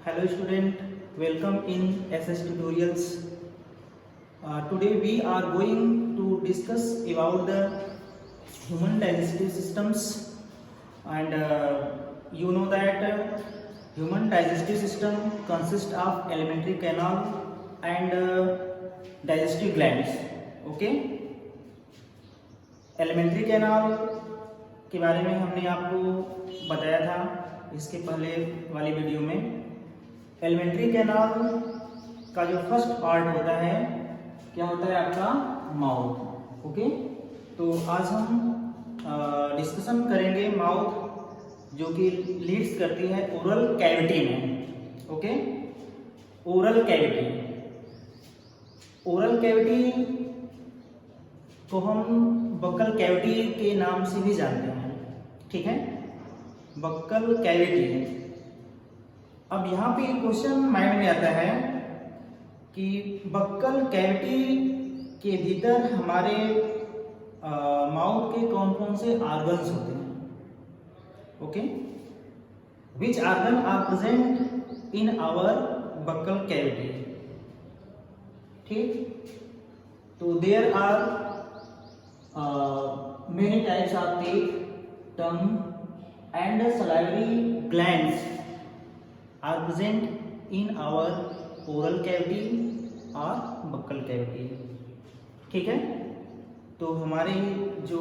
Hello student, welcome in SS Tutorials. Today we are going to discuss about the human digestive systems and you know that human digestive system consists of alimentary canal and digestive glands. Okay, alimentary canal के बारे में हमने आपको बताया था इसके पहले वाली वीडियो में। एलिमेंट्री कैनाल का जो फर्स्ट पार्ट होता है क्या होता है आपका माउथ। ओके, तो आज हम डिस्कशन करेंगे माउथ जो कि लीड्स करती है ओरल कैविटी में। Okay, oral cavity, oral cavity को हम बक्कल कैविटी के नाम से भी जानते हैं। ठीक है, बक्कल कैविटी। अब यहाँ पे क्वेश्चन माइंड में आता है कि बक्कल कैविटी के भीतर हमारे माउथ के कौन कौन से ऑर्गन्स होते हैं। Okay, which organ are present in our buccal cavity. ठीक, तो there are many types of teeth, tongue and salivary glands are present in our oral cavity or buccal cavity। ठीक है, तो हमारे जो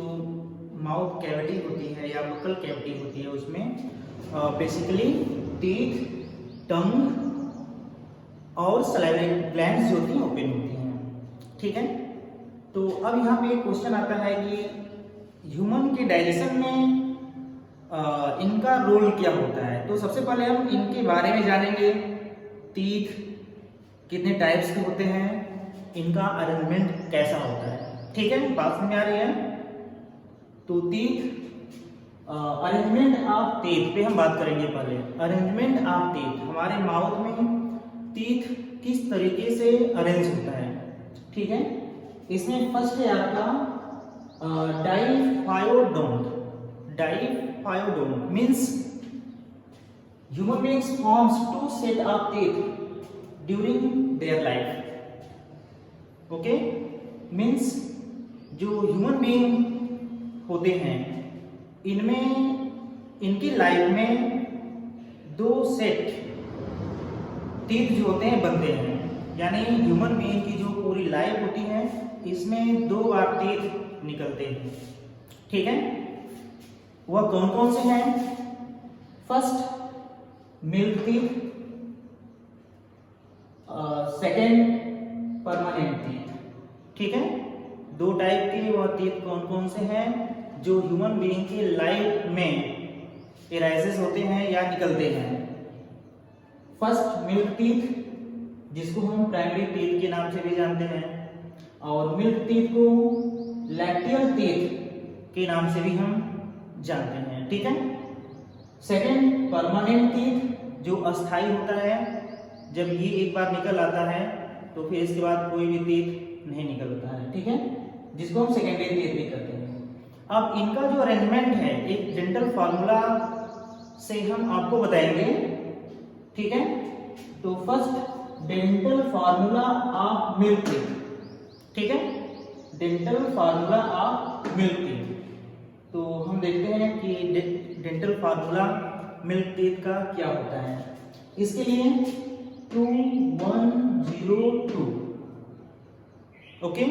माउथ कैविटी होती है या बक्कल कैविटी होती है उसमें बेसिकली टीथ, टंग और सलाइवरी ग्लैंड्स जो होती हैं ओपन होती हैं। ठीक है, तो अब यहाँ पे एक क्वेश्चन आता है कि ह्यूमन के डाइजेशन में इनका रोल क्या होता है। तो सबसे पहले हम इनके बारे में जानेंगे। टीथ कितने टाइप्स के होते हैं, इनका अरेंजमेंट कैसा होता है। ठीक है, बात समझ आ रही है। तो टीथ, अरेंजमेंट ऑफ टीथ पे हम बात करेंगे। पहले अरेंजमेंट ऑफ टीथ, हमारे माउथ में टीथ किस तरीके से अरेंज होता है। ठीक है, इसमें फर्स्ट है आपका diphyodont. Diaphyodont means human beings forms two set of teeth during their life. Okay, means जो human being होते हैं इनमें इनकी लाइफ में दो सेट टीथ जो होते हैं बनते हैं। यानी ह्यूमन बीइंग की जो पूरी लाइफ होती है इसमें दो बार टीथ निकलते हैं। ठीक है, वह कौन कौन से हैं। First milk teeth, second permanent teeth. ठीक है, दो टाइप के वह टीथ कौन कौन से हैं जो ह्यूमन बीइंग की लाइफ में एराइजेस होते हैं या निकलते हैं। फर्स्ट मिल्क टीथ जिसको हम प्राइमरी टीथ के नाम से भी जानते हैं, और मिल्क टीथ को लैक्टियल टीथ के नाम से भी हम जानते हैं। ठीक है, सेकेंड परमानेंट टीथ जो अस्थाई होता है, जब ये एक बार निकल आता है तो फिर इसके बाद कोई भी टीथ नहीं निकलता है। ठीक है, जिसको हम सेकेंडरी टीथ भी कहते हैं। अब इनका जो अरेंजमेंट है एक डेंटल फार्मूला से हम आपको बताएंगे। ठीक है, तो first dental formula of milk teeth. ठीक है, dental formula of milk teeth. तो हम देखते हैं कि डेंटल फार्मूला मिल्क टीथ का क्या होता है। इसके लिए 2 1 0 2। Okay,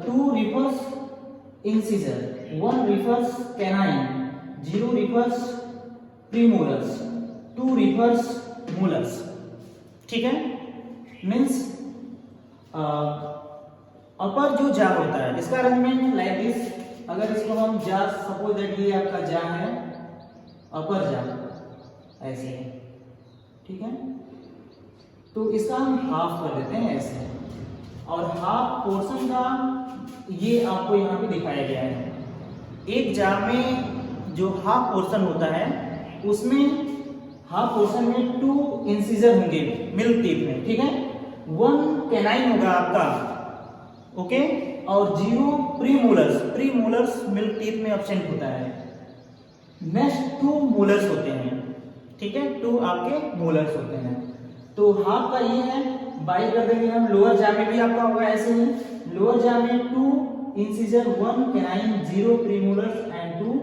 2 refers incisor, 1 refers canine, 0 refers premolars, 2 refers molars। ठीक है, मीन्स अपर जो जा होता है इसका अरेंजमेंट लाइक दिस। अगर इसको हम जा, सपोज दैट ये आपका जा है, अपर जा ऐसे है। ठीक है, तो इसका हम हाफ कर देते हैं ऐसे, और हाफ पोर्शन का ये आपको यहाँ पे दिखाया गया है। एक जार में जो हाफ पोर्शन होता है उसमें हाफ पोर्शन में 2 इंसिजर होंगे मिल्क टीथ में। ठीक है, 1 कैनाइन होगा आपका। ओके, और 0 प्रीमोलर्स मिल्क टीथ में एब्सेंट होता है। नेक्स्ट 2 मोलर्स होते हैं, ठीक है, 2 आपके मोलर्स होते हैं। तो हाफ का ये है, बाई कर देंगे हम। लोअर जा में भी आपका होगा ऐसे ही, लोअर जा में 2 incisor 1 canine 0 premolars and 2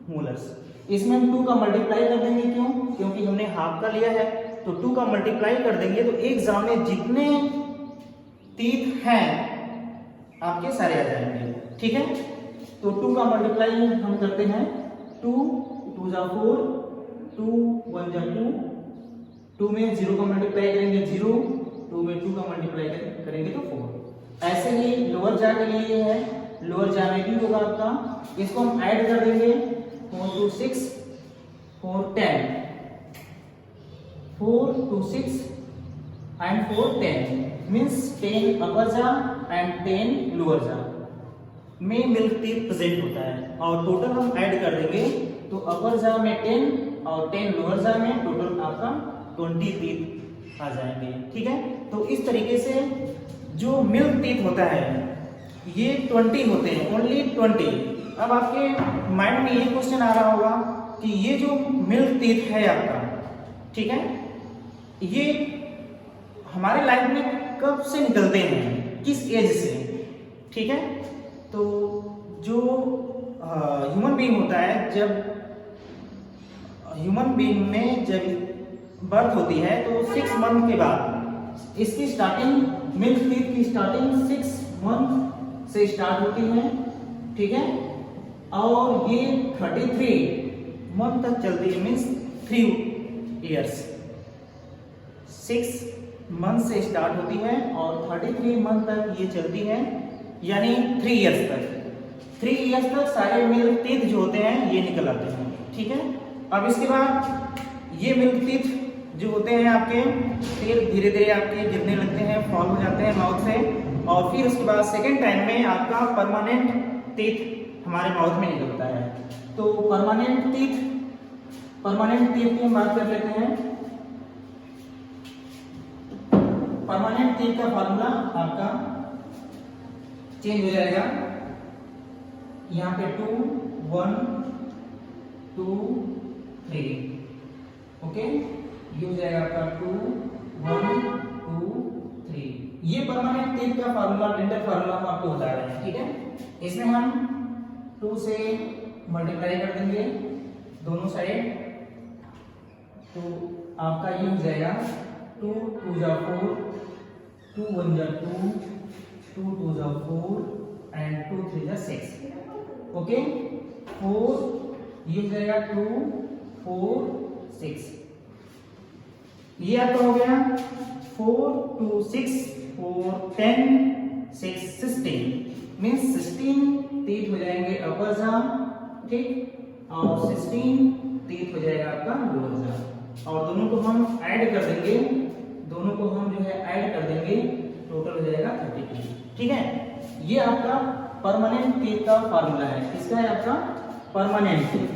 molars. इसमें हम 2 का मल्टीप्लाई कर देंगे, क्यों? क्योंकि हमने हाफ का लिया है, तो 2 का मल्टीप्लाई कर देंगे तो एक जाम में जितने टीथ हैं आपके सारे आ जाएंगे, ठीक है। तो 2 का मल्टीप्लाई हम करते हैं, 2 2 जा 4, 2 1 जा 2, 2 में 0 का मल्टीप्लाई करेंगे 0, 2 में 2 का मल्टीप्लाई करेंगे तो 4। ऐसे ही लोअर जा के लिए ये है, लोअर जा में भी होगा आपका, इसको हम ऐड कर देंगे 4 2 6 4 10, 4 2 6 एंड 4 10 मीन्स 10 अपर जा एंड 10 लोअर जा में मिल्क टीथ प्रेजेंट होता है। और टोटल हम ऐड कर देंगे तो अपर जा में 10 और 10 लोअर जा में टोटल आपका 20 टीथ आ जाएंगे, ठीक है। तो इस तरीके से जो मिल्क टीथ होता है ये 20 होते हैं, ओनली 20। अब आपके माइंड में ये क्वेश्चन आ रहा होगा कि ये जो मिल्क टीथ है आपका, ठीक है, ये हमारे लाइफ में कब से निकलते हैं, किस एज से, ठीक है। तो जो ह्यूमन बीइंग होता है, जब ह्यूमन बीइंग में जब बर्थ होती है तो 6 मंथ के बाद इसकी स्टार्टिंग, मिल्क टीथ की स्टार्टिंग 6 मंथ से स्टार्ट होती है, ठीक है। और ये 33 मंथ तक चलती है, मीन्स 3 इयर्स। 6 मंथ से स्टार्ट होती है और 33 मंथ तक ये चलती है, यानी 3 इयर्स तक। 3 इयर्स तक सारे मिल्क टीथ जो होते हैं ये निकल आते हैं, ठीक है। अब इसके बाद ये मिल्क टीथ जो होते हैं आपके, फिर धीरे धीरे आपके गिरने लगते हैं, फॉल हो जाते हैं माउथ से, और फिर उसके बाद सेकेंड टाइम में आपका परमानेंट टीथ हमारे माउथ में निकलता है। तो परमानेंट टीथ की हम बात कर लेते हैं। परमानेंट टीथ का फार्मूला आपका चेंज हो जाएगा, यहाँ पे 2 1 2 3, ओके, ये हो जाएगा आपका 2 1 2 3। ये परमानेंट टीथ का फार्मूला, डेंटल फार्मूला हम आपको बता रहे हैं, ठीक है। इसमें हम 2 से मल्टीप्लाई कर देंगे दोनों साइड, तो आपका ये हो जाएगा 2 2 जा 4, 2 1 जा 2, 2 2 जा 4 एंड 2 3 जा 6, ओके। 4 ये हो जाएगा 2 4 6, ये आपका हो गया 4 2 6 4 10 6 16, मीन्स 16 टीथ हो जाएंगे अपर जा, ठीक, और 16 टीथ हो जाएगा आपका लोअर जा, और दोनों को हम ऐड कर देंगे, दोनों को हम जो है ऐड कर देंगे, टोटल हो जाएगा 32, ठीक है। ये आपका परमानेंट टीथ का फार्मूला है, इसका है आपका परमानेंट टीथ,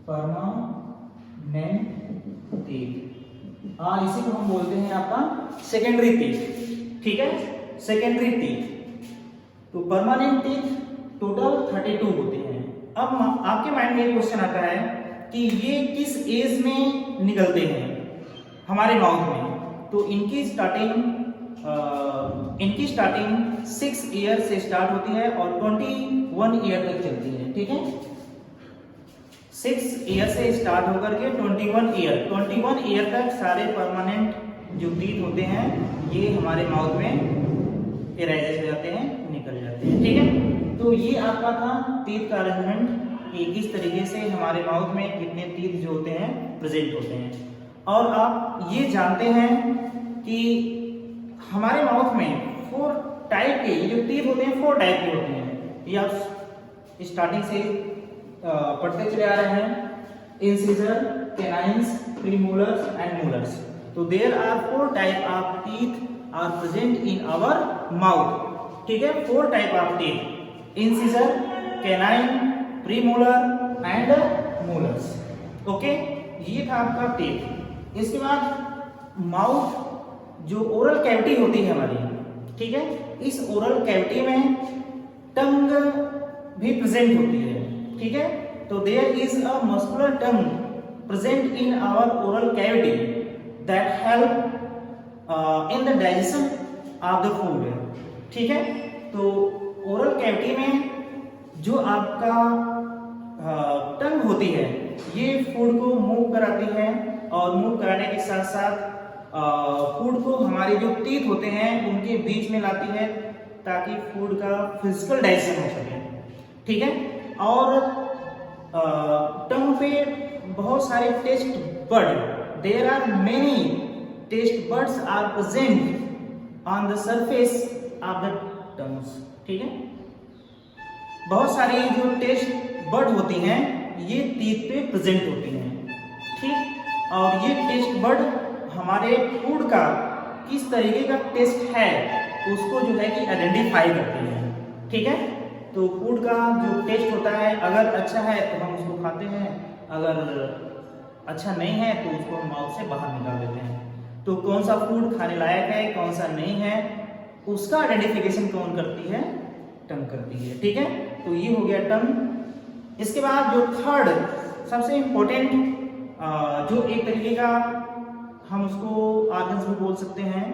परमानेंट टीथ। इसी को हम बोलते हैं आपका सेकेंडरी टीथ, ठीक है, सेकेंडरी टीथ। तो परमानेंट टीथ टोटल 32 होते हैं। अब आपके माइंड में एक क्वेश्चन आता है कि ये किस एज में निकलते हैं हमारे माउथ में। तो इनकी स्टार्टिंग 6 ईयर से स्टार्ट होती है और 21 ईयर तक चलती है, ठीक है। 6 ईयर से स्टार्ट होकर के 21 ईयर तक सारे परमानेंट जो टीथ होते हैं ये हमारे माउथ में इरेज हो जाते हैं, निकल जाते हैं, ठीक है। तो ये आपका था टीथ का अरेंजमेंट कि किस तरीके से हमारे माउथ में कितने टीथ जो होते हैं प्रेजेंट होते हैं। और आप ये जानते हैं कि हमारे माउथ में 4 टाइप के जो टीथ होते हैं 4 टाइप के होते हैं, ये आप स्टार्टिंग से पढ़ते चले आ रहे हैं। Incisor, canines, premolars and molars. तो there are 4 type of teeth are present in our mouth, ठीक है। 4 type of teeth, incisor, canine, premolar and molars, okay. ये था आपका टीथ। इसके बाद माउथ जो ओरल कैविटी होती है हमारी, ठीक है, इस ओरल कैविटी में टंग भी प्रेजेंट होती है, ठीक है। तो there is a muscular tongue present in our oral cavity that help in the digestion of the food, ठीक है। तो ओरल कैविटी में जो आपका टंग होती है ये फूड को मूव कराती है, और मूव कराने के साथ साथ फूड को हमारे जो टीथ होते हैं उनके बीच में लाती है ताकि फूड का फिजिकल डाइजेशन हो सके, ठीक है। और टंग पे बहुत सारे taste bud, there are many taste buds are present on the surface of the tongues, ठीक है। बहुत सारी जो टेस्ट बड होती हैं ये टीथ पे प्रेजेंट होती हैं, ठीक। और ये टेस्ट बड हमारे फूड का किस तरीके का टेस्ट है उसको जो है कि आइडेंटिफाई करते हैं, ठीक है। तो फूड का जो टेस्ट होता है अगर अच्छा है तो हम उसको खाते हैं, अगर अच्छा नहीं है तो उसको हम माउथ से बाहर निकाल देते हैं। तो कौन सा फूड खाने लायक है कौन सा नहीं है उसका आइडेंटिफिकेशन कौन करती है, टंग करती है, ठीक है। तो ये हो गया टंग। इसके बाद जो थर्ड सबसे इम्पोर्टेंट जो एक तरीके का हम उसको ऑर्गन्स भी बोल सकते हैं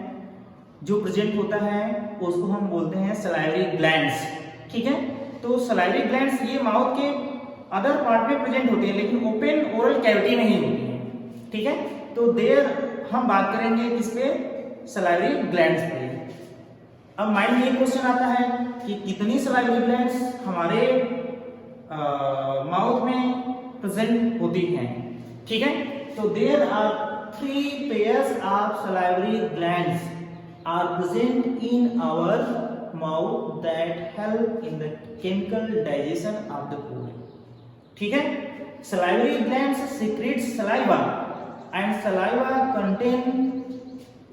जो प्रेजेंट होता है उसको हम बोलते हैं सलाइवरी ग्लैंड्स, ठीक है। तो सलाइवरी ग्लैंड्स ये माउथ के अदर पार्ट में प्रेजेंट होती है लेकिन ओपन ओरल कैविटी में ही होती है, ठीक है। तो देयर हम बात करेंगे किस पे, सलाइवरी ग्लैंड्स पे। अब माइंड में ये क्वेश्चन आता है कि कितनी सलाइवरी ग्लैंड्स हमारे माउथ में प्रेजेंट होती हैं, ठीक है। तो there are 3 pairs of salivary glands are present in our mouth that help in the chemical digestion of the food, ठीक है। salivary glands secrete saliva and saliva contain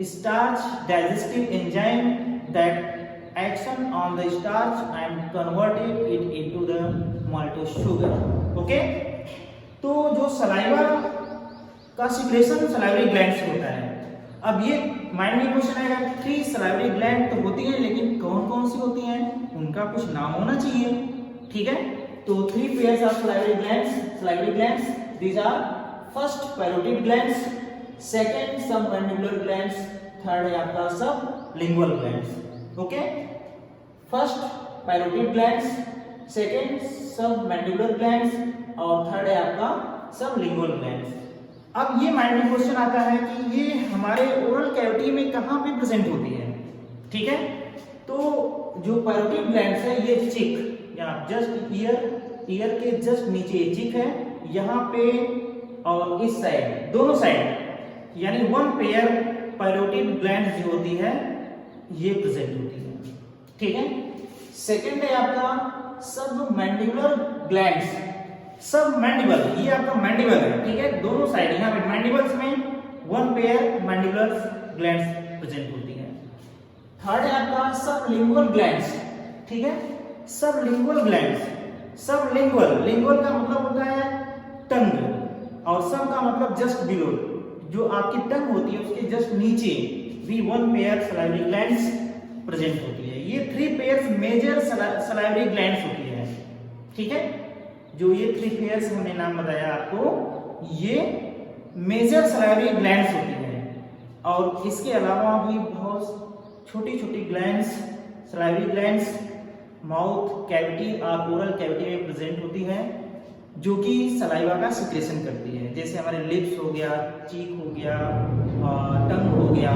starch digestive enzyme that action on the starch and converted it into the maltose sugar, okay। तो जो saliva का secretion salivary gland से होता है। अब ये माइंड में क्वेश्चन आएगा 3 सलाइवरी ग्लैंड तो होती है लेकिन कौन कौन सी होती हैं उनका कुछ नाम होना चाहिए, ठीक है। तो 3 pairs of salivary glands these are first parotid glands, second submandibular glands, third है आपका sublingual glands, okay. First parotid glands, second submandibular glands और थर्ड है आपका sublingual glands। अब ये माइंड में क्वेश्चन आता है कि ये हमारे ओरल कैविटी में कहाँ पे प्रेजेंट होती है, ठीक है। तो जो पैरोटिड ग्लैंड्स है ये चिक या जस्ट ईयर के जस्ट नीचे ये चिक है यहाँ पे, और इस साइड दोनों साइड यानी 1 पेयर पैरोटिड ग्लैंड्स जो होती है ये प्रेजेंट होती है, ठीक है। सेकंड है आपका सबमैंडिबुलर ग्लैंड्स, सब मैंडिबल ये आपका मैंडिबल है, ठीक है। दोनों साइड यहाँ पे मैंडिबल्स में 1 पेयर मैंडिबुलर ग्लैंड्स प्रेजेंट होती है। थर्ड है आपका सबलिंगुअल ग्लैंड्स, ठीक है। सबलिंगुअल ग्लैंड्स, लिंगुअल का मतलब होता है टंग और सब का मतलब जस्ट बिलो, जो आपकी टंग होती है उसके जस्ट नीचे भी 1 पेयर सलाइवरी ग्लैंड्स प्रेजेंट होती है। ये 3 पेयर्स मेजर सलाइवरी ग्लैंड्स होती है, ठीक है। जो ये 3 पेयर्स हमने नाम बताया आपको ये मेजर सलाइवरी ग्लैंड्स होती हैं, और इसके अलावा भी बहुत छोटी छोटी glands salivary glands mouth cavity और ओरल कैविटी में प्रेजेंट होती हैं जो कि सलाइवा का सिक्रेशन करती है। जैसे हमारे लिप्स हो गया, चीक हो गया, टंग हो गया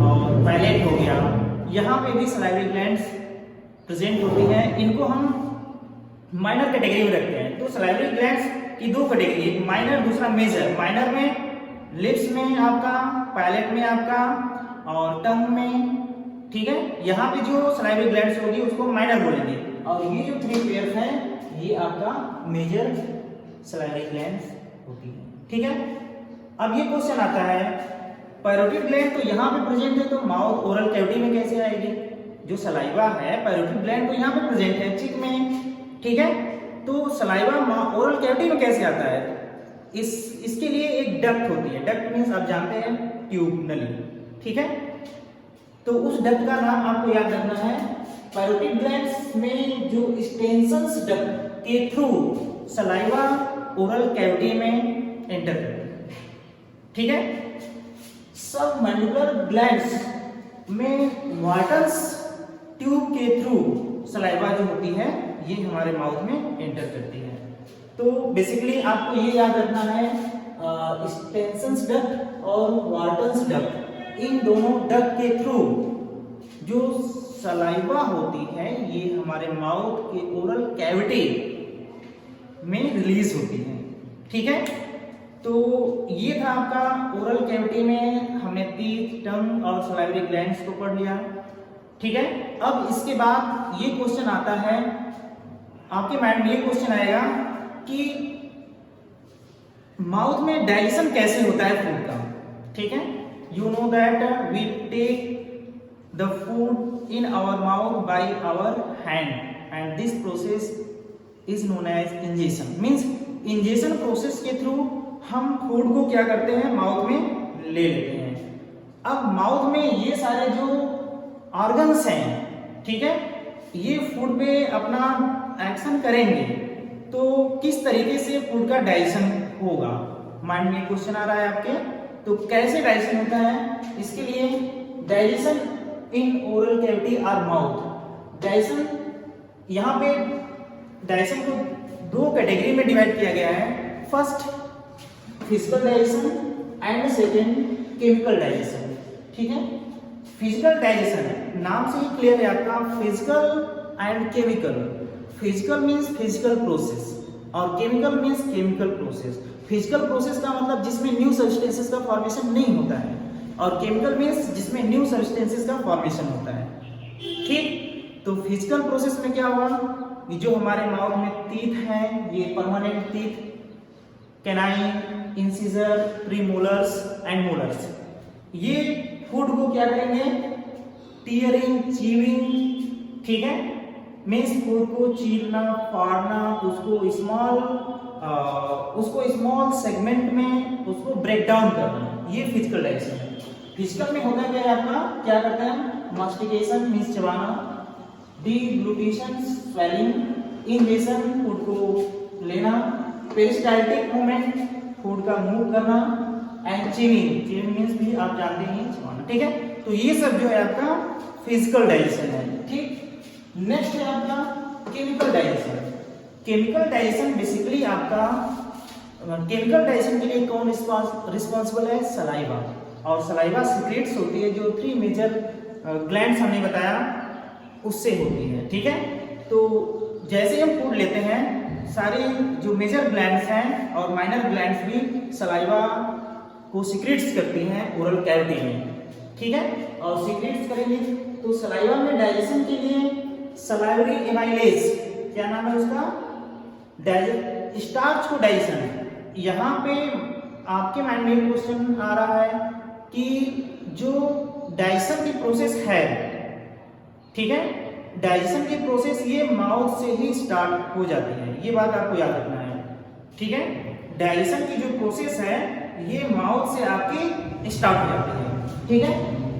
और पैलेट हो गया, यहाँ पे भी सलाइवरी ग्लैंड्स प्रेजेंट होती हैं। इनको हम माइनर कैटेगरी में रखते हैं। तो सलाइवरी ग्लैंड्स की 2 कैटेगरी, एक माइनर दूसरा मेजर। माइनर में लिप्स में आपका, पैलेट में आपका और टंग में, ठीक है। यहाँ पे जो सलाइवरी ग्लैंड्स होगी उसको माइनर बोलेंगे, और ये जो 3 पेयर्स हैं ये आपका मेजर सलाइवरी ग्लैंड्स होती है, ठीक है। अब ये क्वेश्चन आता है पैरोटिड ग्लैंड तो यहाँ पे प्रेजेंट है तो माउथ ओरल कैविटी में कैसे आएगी। जो सलाइवा है पैरोटिड ग्लैंड तो यहाँ पे प्रेजेंट है चिक में, ठीक है। तो सलाइवा ओरल कैविटी में कैसे आता है, इसके लिए एक डक्ट होती है। डक्ट मींस आप जानते हैं ट्यूब, नली, ठीक है। तो उस डक्ट का नाम आपको याद रखना है। पैरोटिड ग्लैंड्स में जो स्टेंसन टेंशन्स डक्ट के थ्रू सलाइवा ओरल कैविटी में एंटर करती है, ठीक है। सबमैंडिबुलर ग्लैंड्स में वाटर्स ट्यूब के थ्रू सलाइवा जो होती है ये हमारे माउथ में एंटर करती है। तो बेसिकली आपको ये याद रखना है टेंशन्स डक्ट और वाटर्स डक्ट, इन दोनों डक्ट के थ्रू जो सलाइवा होती है ये हमारे माउथ के ओरल कैविटी में रिलीज होती है, ठीक है। तो ये था आपका ओरल कैविटी में हमने टीथ, टंग और सलाइवरी ग्लैंड्स को पढ़ लिया, ठीक है। अब इसके बाद ये क्वेश्चन आता है, आपके माइंड में ये क्वेश्चन आएगा कि माउथ में डाइजेशन कैसे होता है फूड का, ठीक है। You know that we take the food in our mouth by our hand and this process is known as ingestion. Means ingestion process के थ्रू हम फूड को क्या करते हैं, माउथ में ले लेते हैं। अब माउथ में ये सारे जो ऑर्गन्स हैं, ठीक है, ये फूड पे अपना एक्शन करेंगे, तो किस तरीके से फूड का डाइजेशन होगा, माइंड में क्वेश्चन आ रहा है आपके। तो कैसे डाइजेशन होता है, इसके लिए डाइजेशन इन ओरल कैविटी और माउथ। डाइजेशन यहाँ पे डाइजेशन को दो कैटेगरी में डिवाइड किया गया है, first physical digestion and second chemical digestion, ठीक है। फिजिकल डाइजेशन नाम से ही क्लियर है आपका, physical and chemical. Physical means physical process और chemical means chemical process. Physical process का मतलब जिसमें न्यू सब्सटेंसेस का फॉर्मेशन नहीं होता है, और केमिकल मीन्स जिसमें न्यू सब्सटेंसेस का फॉर्मेशन होता है, ठीक। तो फिजिकल प्रोसेस में क्या हुआ, ये जो हमारे माउथ में टीथ हैं, ये permanent teeth, canine, incisor, premolars and molars, ये फूड को क्या करेंगे, टीयरिंग, चीविंग, ठीक है, मीन्स फूड को चीरना, फाड़ना, उसको स्मॉल सेगमेंट में उसको ब्रेक डाउन करना, ये फिजिकल डाइजेशन है। फिजिकल में होता क्या है आपका, क्या करते हैं, मास्टिकेशन मीन्स चबाना, डिग्लूटिशन स्वेलिंग, इंजेशन फूड को लेना, पेरिस्टाल्टिक मूवमेंट फूड का मूव करना, एंड च्यूइंग मीन्स भी आप जानते हैं चबाना, ठीक है। तो ये सब जो है आपका फिजिकल डाइजेशन है, ठीक। नेक्स्ट है आपका chemical digestion. Chemical digestion basically आपका, केमिकल डाइजेशन के लिए कौन रिस्पॉन्सिबल है, सलाइवा। और सलाइवा सीक्रेट्स होती है जो 3 मेजर ग्लैंड्स हमने बताया उससे होती है, ठीक है। तो जैसे हम फूड लेते हैं, सारे जो मेजर ग्लैंड्स हैं और माइनर ग्लैंड्स भी सलाइवा को सीक्रेट्स करती हैं ओरल कैविटी में, ठीक है। और सीक्रेट्स करेंगे तो सलाइवा में डाइजेशन के लिए सलाइवरी एमाइलेज, क्या नाम है उसका, स्टार्च को डाइजेशन। यहाँ पे आपके माइंड में क्वेश्चन आ रहा है कि जो डाइजेशन की प्रोसेस है, ठीक है, डाइजेशन की प्रोसेस ये माउथ से ही स्टार्ट हो जाती है, ये बात आपको याद रखना है, ठीक है। डाइजेशन की जो प्रोसेस है ये माउथ से आपकी स्टार्ट हो जाती है, ठीक है।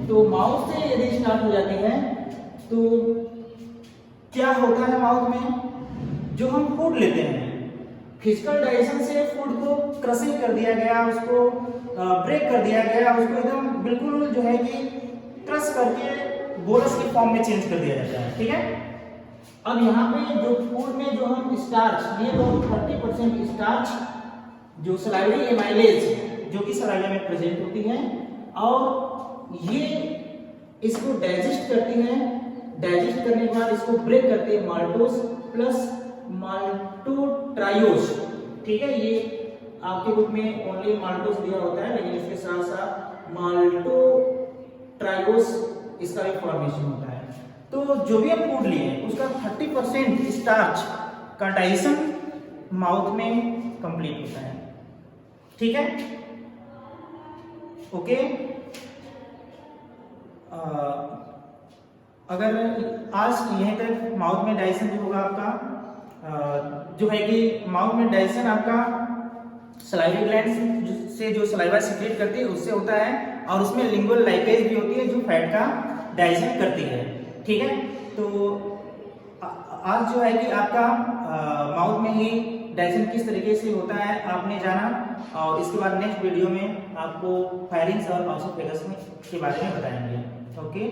तो माउथ से यदि स्टार्ट हो जाती है तो क्या होता है माउथ में, जो हम फूड लेते हैं, फिजिकल डाइजेशन से फूड को क्रशिंग कर दिया गया, उसको ब्रेक कर दिया गया, उसको एकदम बिल्कुल जो है कि क्रश करके बोरस की फॉर्म में चेंज कर दिया जाता है, ठीक है। अब यहाँ पे जो फूड में जो हम स्टार्च, ये तो 30% स्टार्च जो सलाइवरी एमाइलेज जो कि सलाइवा में प्रेजेंट होती है, और ये इसको डाइजेस्ट करती है। डाइजेस्ट करने के बाद इसको ब्रेक करती है माल्टोस प्लस माल्टोट्रायोस, ठीक है। ये आपके बुक में ओनली माल्टोस दिया होता है, लेकिन इसके साथ साथ माल्टोट्रायोस इसका भी फॉर्मेशन होता है। तो जो भी हम फूड लिए उसका 30% स्टार्च का डाइजेशन माउथ में कंप्लीट होता है, ठीक है, ओके। अगर आज यहीं तक माउथ में डाइजेशन जो होगा आपका, जो है कि माउथ में डाइजेशन आपका सलाइवरी ग्लैंड से जो सलाइवा सीक्रेट करती है उससे होता है, और उसमें लिंगुअल लाइपेज भी होती है जो फैट का डाइजेशन करती है, ठीक है। तो आज जो है कि आपका माउथ में ही डाइजेशन किस तरीके से होता है आपने जाना, और इसके बाद नेक्स्ट वीडियो में आपको फायरिंग्स और ऑसोफेगस के बारे में बताएंगे। ओके।